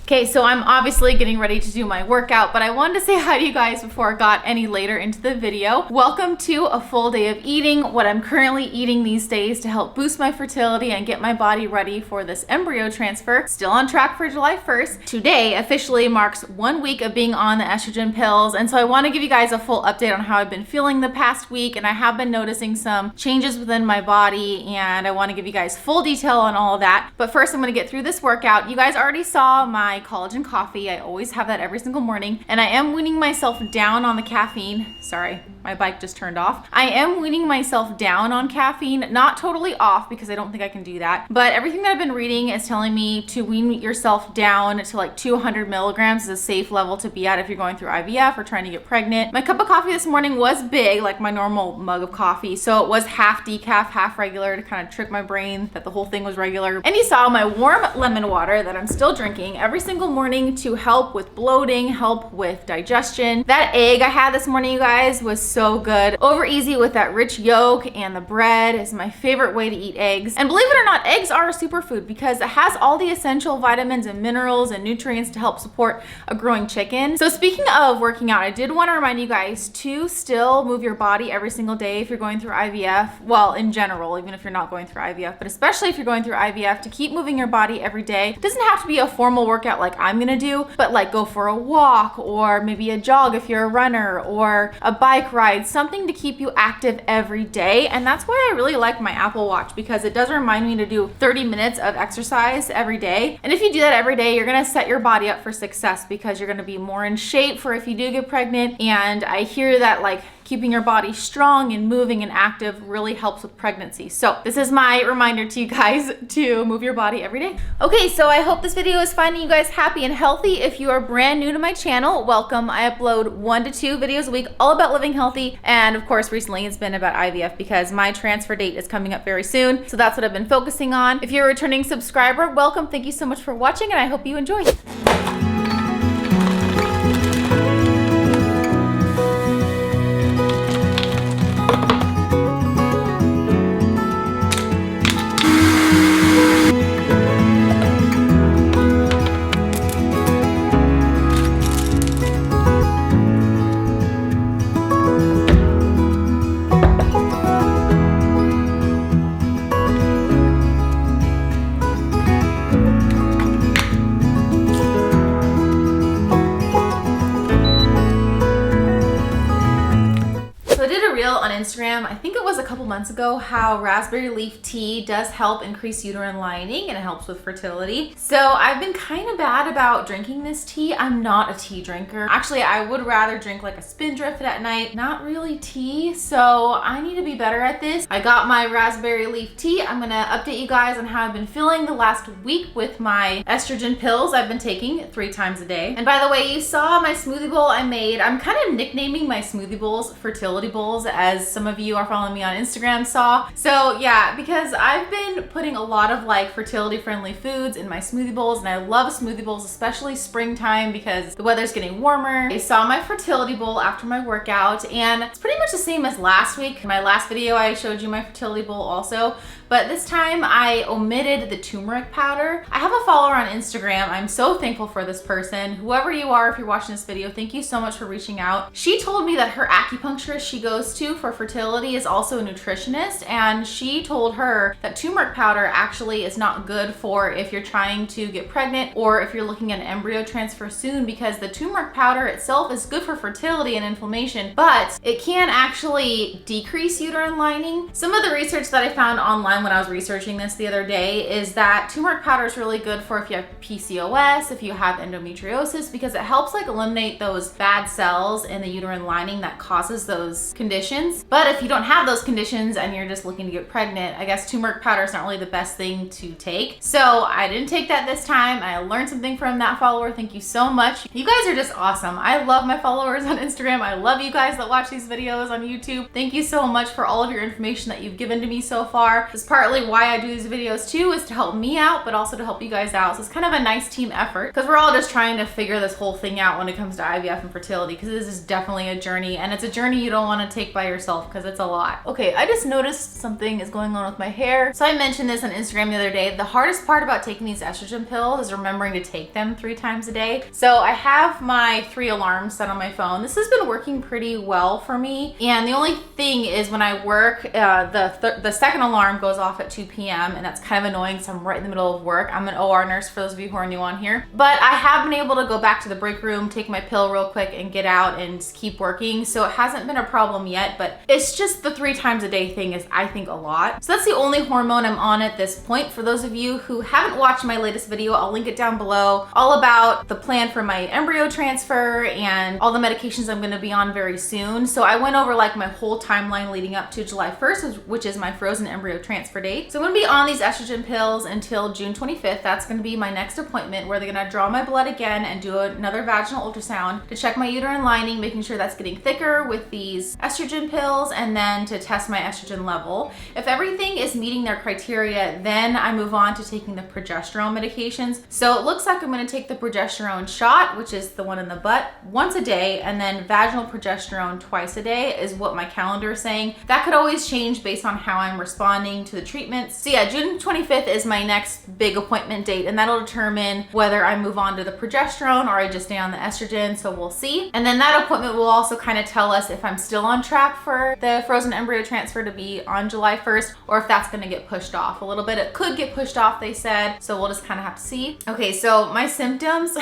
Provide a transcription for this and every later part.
Okay, so I'm obviously getting ready to do my workout, but I wanted to say hi to you guys before I got any later into the video. Welcome to a full day of eating, what I'm currently eating these days to help boost my fertility and get my body ready for this embryo transfer. Still on track for July 1st. Today officially marks 1 week of being on the estrogen pills, and so I want to give you guys a full update on how I've been feeling the past week, and I have been noticing some changes within my body, and I want to give you guys full detail on all of that. But first, I'm going to get through this workout. You guys already saw my collagen coffee. I always have that every single morning, and I am weaning myself down on the caffeine. Sorry, my bike just turned off. I am weaning myself down on caffeine, not totally off because I don't think I can do that, but everything that I've been reading is telling me to wean yourself down to like 200 milligrams is a safe level to be at if you're going through IVF or trying to get pregnant. My cup of coffee this morning was big, like my normal mug of coffee, so it was half decaf, half regular to kind of trick my brain that the whole thing was regular. And you saw my warm lemon water that I'm still drinking every single morning to help with bloating, help with digestion. That egg I had this morning, you guys, was so good. Over easy with that rich yolk, and the bread is my favorite way to eat eggs. And believe it or not, eggs are a superfood because it has all the essential vitamins and minerals and nutrients to help support a growing chicken. So speaking of working out, I did want to remind you guys to still move your body every single day if you're going through IVF. Well, in general, even if you're not going through IVF, but especially if you're going through IVF, to keep moving your body every day. It doesn't have to be a formal workout like I'm gonna do, but like go for a walk or maybe a jog if you're a runner or a bike ride, something to keep you active every day. And that's why I really like my Apple Watch, because it does remind me to do 30 minutes of exercise every day. And if you do that every day, you're gonna set your body up for success because you're gonna be more in shape for if you do get pregnant. And I hear that like keeping your body strong and moving and active really helps with pregnancy. So this is my reminder to you guys to move your body every day. Okay, so I hope this video is finding you guys happy and healthy. If you are brand new to my channel, welcome. I upload 1 to 2 videos a week all about living healthy. And of course, recently it's been about IVF because my transfer date is coming up very soon. So that's what I've been focusing on. If you're a returning subscriber, welcome. Thank you so much for watching, and I hope you enjoy. On Instagram, I think it was a couple months ago, how raspberry leaf tea does help increase uterine lining and it helps with fertility. So I've been kind of bad about drinking this tea. I'm not a tea drinker. Actually, I would rather drink like a Spindrift at night, not really tea. So I need to be better at this. I got my raspberry leaf tea. I'm gonna update you guys on how I've been feeling the last week with my estrogen pills I've been taking 3 times a day. And by the way, you saw my smoothie bowl I made. I'm kind of nicknaming my smoothie bowls fertility bowls, as some of you are following me on Instagram saw. So yeah, because I've been putting a lot of like fertility friendly foods in my smoothie bowls, and I love smoothie bowls, especially springtime because the weather's getting warmer. I saw my fertility bowl after my workout, and it's pretty much the same as last week. In my last video, I showed you my fertility bowl also, but this time I omitted the turmeric powder. I have a follower on Instagram. I'm so thankful for this person. Whoever you are, if you're watching this video, thank you so much for reaching out. She told me that her acupuncturist she goes to for fertility is also a nutritionist, and she told her that turmeric powder actually is not good for if you're trying to get pregnant or if you're looking at an embryo transfer soon, because the turmeric powder itself is good for fertility and inflammation, but it can actually decrease uterine lining. Some of the research that I found online when I was researching this the other day is that turmeric powder is really good for if you have PCOS, if you have endometriosis, because it helps like eliminate those bad cells in the uterine lining that causes those conditions. But if you don't have those conditions and you're just looking to get pregnant, I guess turmeric powder is not really the best thing to take. So I didn't take that this time. I learned something from that follower. Thank you so much. You guys are just awesome. I love my followers on Instagram. I love you guys that watch these videos on YouTube. Thank you so much for all of your information that you've given to me so far. This partly why I do these videos too, is to help me out, but also to help you guys out. So it's kind of a nice team effort because we're all just trying to figure this whole thing out when it comes to IVF and fertility, because this is definitely a journey, and it's a journey you don't want to take by yourself yourself because it's a lot. Okay, I just noticed something is going on with my hair. So I mentioned this on Instagram the other day. The hardest part about taking these estrogen pills is remembering to take them 3 times a day. So I have my 3 alarms set on my phone. This has been working pretty well for me. And the only thing is when I work, the second alarm goes off at 2 p.m. and that's kind of annoying because I'm right in the middle of work. I'm an OR nurse for those of you who are new on here. But I have been able to go back to the break room, take my pill real quick and get out and keep working. So it hasn't been a problem yet, but it's just the 3 times a day thing is, I think, a lot. So that's the only hormone I'm on at this point. For those of you who haven't watched my latest video, I'll link it down below, all about the plan for my embryo transfer and all the medications I'm gonna be on very soon. So I went over like my whole timeline leading up to July 1st, which is my frozen embryo transfer date. So I'm gonna be on these estrogen pills until June 25th. That's gonna be my next appointment where they're gonna draw my blood again and do another vaginal ultrasound to check my uterine lining, making sure that's getting thicker with these estrogen pills, and then to test my estrogen level. If everything is meeting their criteria, then I move on to taking the progesterone medications. So it looks like I'm gonna take the progesterone shot, which is the one in the butt, once a day, and then vaginal progesterone twice a day is what my calendar is saying. That could always change based on how I'm responding to the treatments. So yeah, June 25th is my next big appointment date, and that'll determine whether I move on to the progesterone or I just stay on the estrogen, so we'll see. And then that appointment will also kind of tell us if I'm still on track for the frozen embryo transfer to be on July 1st, or if that's gonna get pushed off a little bit. It could get pushed off, they said, so we'll just kind of have to see. Okay, so my symptoms,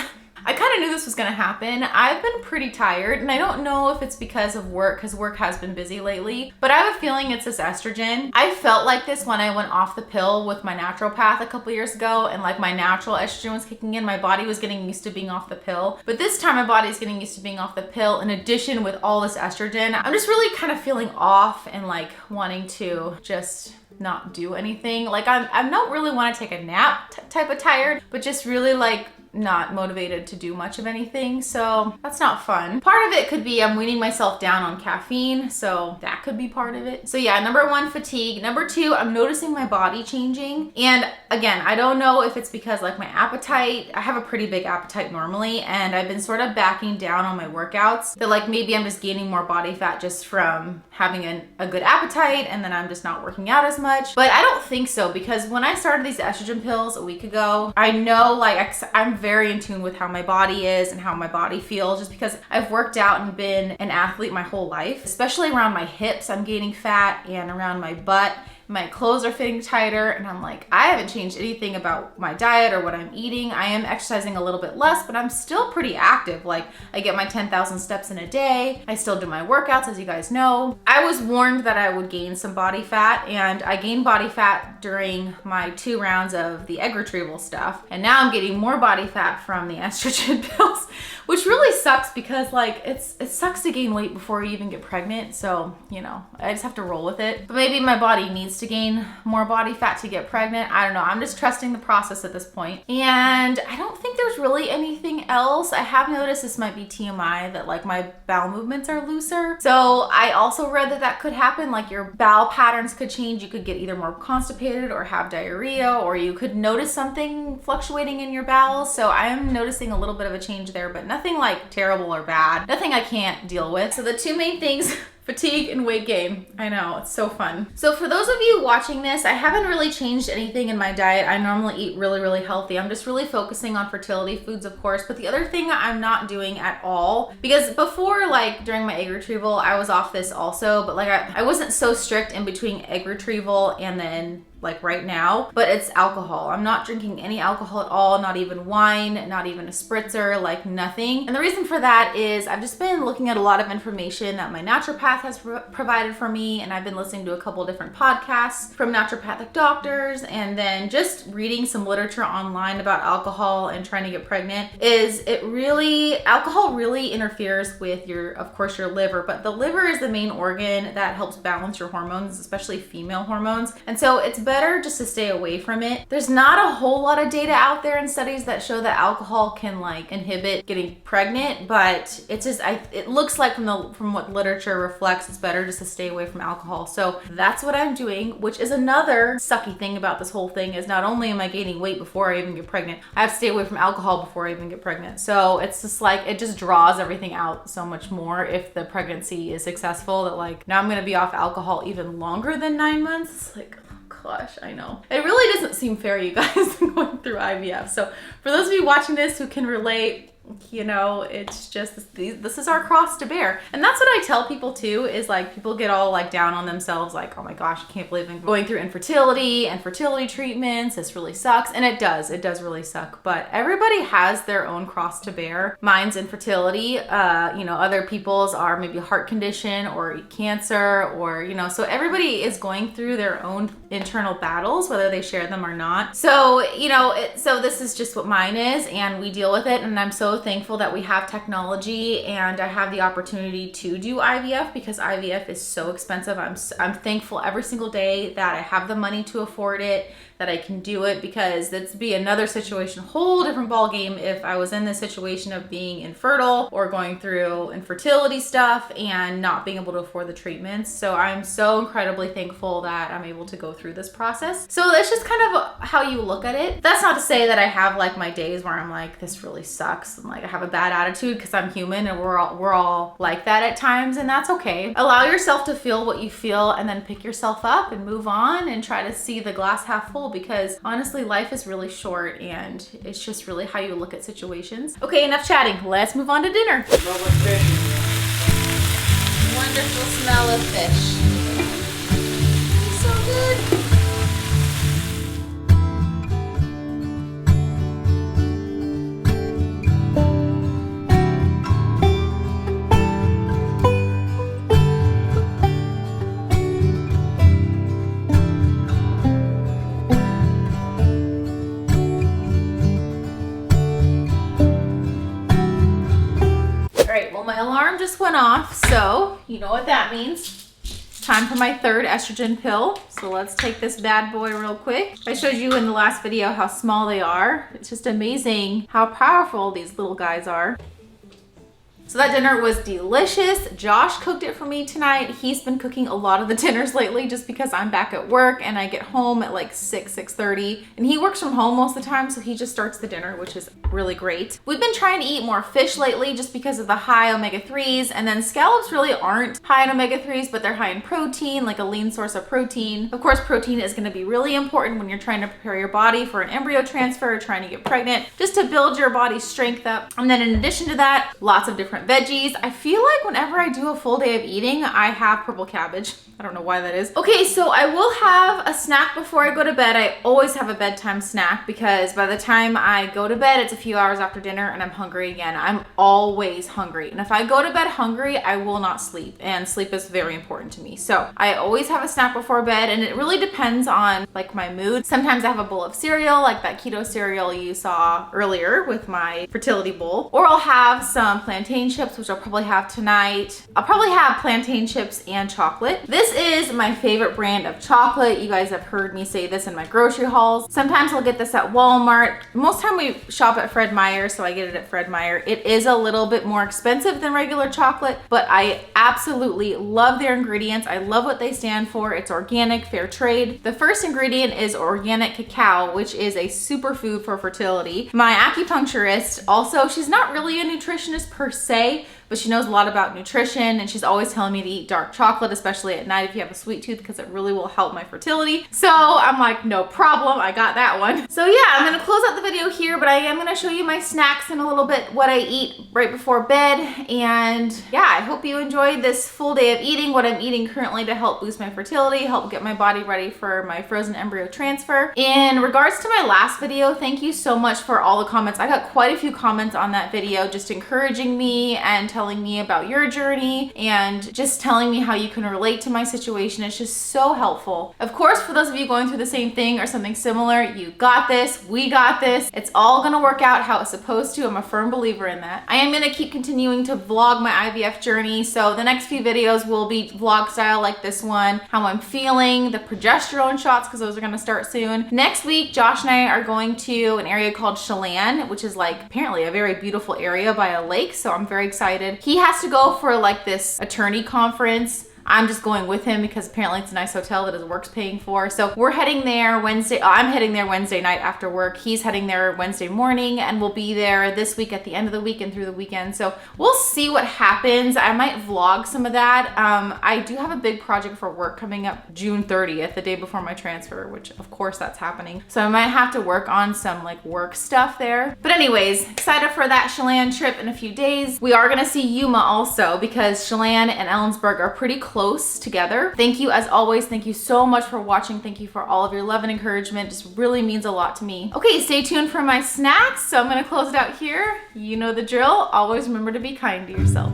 I kind of knew this was gonna happen. I've been pretty tired, and I don't know if it's because of work, because work has been busy lately, but I have a feeling it's this estrogen. I felt like this when I went off the pill with my naturopath a couple years ago, and like my natural estrogen was kicking in. My body was getting used to being off the pill, but this time my body's getting used to being off the pill in addition with all this estrogen. I'm just really kind of feeling off and like wanting to just not do anything. Like I don't really want to take a nap type of tired, but just really like not motivated to do much of anything, so that's not fun. Part of it could be I'm weaning myself down on caffeine, so that could be part of it. So yeah, number 1, fatigue. Number 2, I'm noticing my body changing, and again, I don't know if it's because like my appetite, I have a pretty big appetite normally, and I've been sort of backing down on my workouts, that like maybe I'm just gaining more body fat just from having a good appetite, and then I'm just not working out as much. But I don't think so, because when I started these estrogen pills a week ago, I know like I'm very in tune with how my body is and how my body feels, just because I've worked out and been an athlete my whole life. Especially around my hips, I'm gaining fat, and around my butt, my clothes are fitting tighter, and I'm like, I haven't changed anything about my diet or what I'm eating. I am exercising a little bit less, but I'm still pretty active. Like I get my 10,000 steps in a day. I still do my workouts, as you guys know. I was warned that I would gain some body fat, and I gained body fat during my 2 rounds of the egg retrieval stuff. And now I'm getting more body fat from the estrogen pills, which really sucks because like it sucks to gain weight before you even get pregnant. So, you know, I just have to roll with it. But maybe my body needs to gain more body fat to get pregnant. I don't know. I'm just trusting the process at this point. And I don't think there's really anything else. I have noticed, this might be TMI, that like my bowel movements are looser. So I also read that that could happen. Like your bowel patterns could change. You could get either more constipated or have diarrhea, or you could notice something fluctuating in your bowels. So I am noticing a little bit of a change there, but nothing like terrible or bad. Nothing I can't deal with. So the 2 main things, fatigue and weight gain. I know, it's so fun. So for those of you watching this, I haven't really changed anything in my diet. I normally eat really, really healthy. I'm just really focusing on fertility foods, of course. But the other thing I'm not doing at all, because before, like during my egg retrieval, I was off this also, but like I wasn't so strict in between egg retrieval and then like right now, but it's alcohol. I'm not drinking any alcohol at all, not even wine, not even a spritzer, like nothing. And the reason for that is I've just been looking at a lot of information that my naturopath has provided for me, and I've been listening to a couple different podcasts from naturopathic doctors, and then just reading some literature online about alcohol and trying to get pregnant. Alcohol really interferes with of course your liver, but the liver is the main organ that helps balance your hormones, especially female hormones. And so it's better just to stay away from it. There's not a whole lot of data out there and studies that show that alcohol can like inhibit getting pregnant, but it's just, it looks like from what literature reflects, it's better just to stay away from alcohol. So that's what I'm doing, which is another sucky thing about this whole thing, is not only am I gaining weight before I even get pregnant, I have to stay away from alcohol before I even get pregnant. So it's just like, it just draws everything out so much more if the pregnancy is successful, that like now I'm gonna be off alcohol even longer than 9 months. It's like, oh gosh, I know. It really doesn't seem fair, you guys, going through IVF. So for those of you watching this who can relate, you know, it's just, this is our cross to bear. And that's what I tell people too, is like, people get all like down on themselves, like, oh my gosh, I can't believe I'm going through infertility and fertility treatments. This really sucks. And it does really suck, but everybody has their own cross to bear. Mine's infertility, you know, other people's are maybe heart condition or cancer, or, you know, so everybody is going through their own internal battles, whether they share them or not. So, you know, so this is just what mine is, and we deal with it. And I'm so thankful that we have technology and I have the opportunity to do IVF, because IVF is so expensive. I'm thankful every single day that I have the money to afford it, that I can do it, because that'd be another situation, whole different ball game if I was in this situation of being infertile or going through infertility stuff and not being able to afford the treatments. So I'm so incredibly thankful that I'm able to go through this process. So that's just kind of how you look at it. That's not to say that I have like my days where I'm like, this really sucks, and like I have a bad attitude, because I'm human and we're all like that at times, and that's okay. Allow yourself to feel what you feel and then pick yourself up and move on and try to see the glass half full, because honestly, life is really short and it's just really how you look at situations. Okay, enough chatting. Let's move on to dinner. Wonderful smell of fish. So good. My alarm just went off, so you know what that means. Time for my third estrogen pill. So let's take this bad boy real quick. I showed you in the last video how small they are. It's just amazing how powerful these little guys are. So that dinner was delicious. Josh cooked it for me tonight. He's been cooking a lot of the dinners lately just because I'm back at work and I get home at like 6:30. And he works from home most of the time, so he just starts the dinner, which is really great. We've been trying to eat more fish lately just because of the high omega-3s, and then scallops really aren't high in omega-3s, but they're high in protein, like a lean source of protein. Of course, protein is gonna be really important when you're trying to prepare your body for an embryo transfer or trying to get pregnant, just to build your body's strength up. And then in addition to that, lots of different veggies. I feel like whenever I do a full day of eating, I have purple cabbage. I don't know why that is. Okay, so I will have a snack before I go to bed. I always have a bedtime snack because by the time I go to bed, it's a few hours after dinner and I'm hungry again. I'm always hungry. And if I go to bed hungry, I will not sleep. And sleep is very important to me. So I always have a snack before bed, and it really depends on like my mood. Sometimes I have a bowl of cereal, like that keto cereal you saw earlier with my fertility bowl. Or I'll have some plantain chips, which I'll probably have tonight. I'll probably have plantain chips and chocolate. This is my favorite brand of chocolate. You guys have heard me say this in my grocery hauls. Sometimes I'll get this at Walmart. Most time we shop at Fred Meyer, so I get it at Fred Meyer. It is a little bit more expensive than regular chocolate, but I absolutely love their ingredients. I love what they stand for. It's organic, fair trade. The first ingredient is organic cacao, which is a superfood for fertility. My acupuncturist also, she's not really a nutritionist per se, but she knows a lot about nutrition, and she's always telling me to eat dark chocolate, especially at night if you have a sweet tooth, because it really will help my fertility. So I'm like, no problem, I got that one. So yeah, I'm gonna close out the video here, but I am gonna show you my snacks in a little bit, what I eat right before bed. And yeah, I hope you enjoyed this full day of eating, what I'm eating currently to help boost my fertility, help get my body ready for my frozen embryo transfer. In regards to my last video, thank you so much for all the comments. I got quite a few comments on that video just encouraging me and telling me about your journey and just telling me how you can relate to my situation. It's just so helpful. Of course, for those of you going through the same thing or something similar, you got this, we got this. It's all gonna work out how it's supposed to. I'm a firm believer in that. I am gonna keep continuing to vlog my IVF journey. So the next few videos will be vlog style like this one, how I'm feeling, the progesterone shots, because those are gonna start soon. Next week, Josh and I are going to an area called Chelan, which is like apparently a very beautiful area by a lake. So I'm very excited. He has to go for like this attorney conference. I'm just going with him because apparently it's a nice hotel that his work's paying for. So we're heading there Wednesday. I'm heading there Wednesday night after work. He's heading there Wednesday morning, and we'll be there this week at the end of the week and through the weekend. So we'll see what happens. I might vlog some of that. I do have a big project for work coming up June 30th, the day before my transfer, which of course that's happening. So I might have to work on some like work stuff there. But anyways, excited for that Chelan trip in a few days. We are gonna see Yuma also because Chelan and Ellensburg are pretty close together. Thank you as always. Thank you so much for watching. Thank you for all of your love and encouragement. Just really means a lot to me. Okay, stay tuned for my snacks. So I'm gonna close it out here. You know the drill. Always remember to be kind to yourself.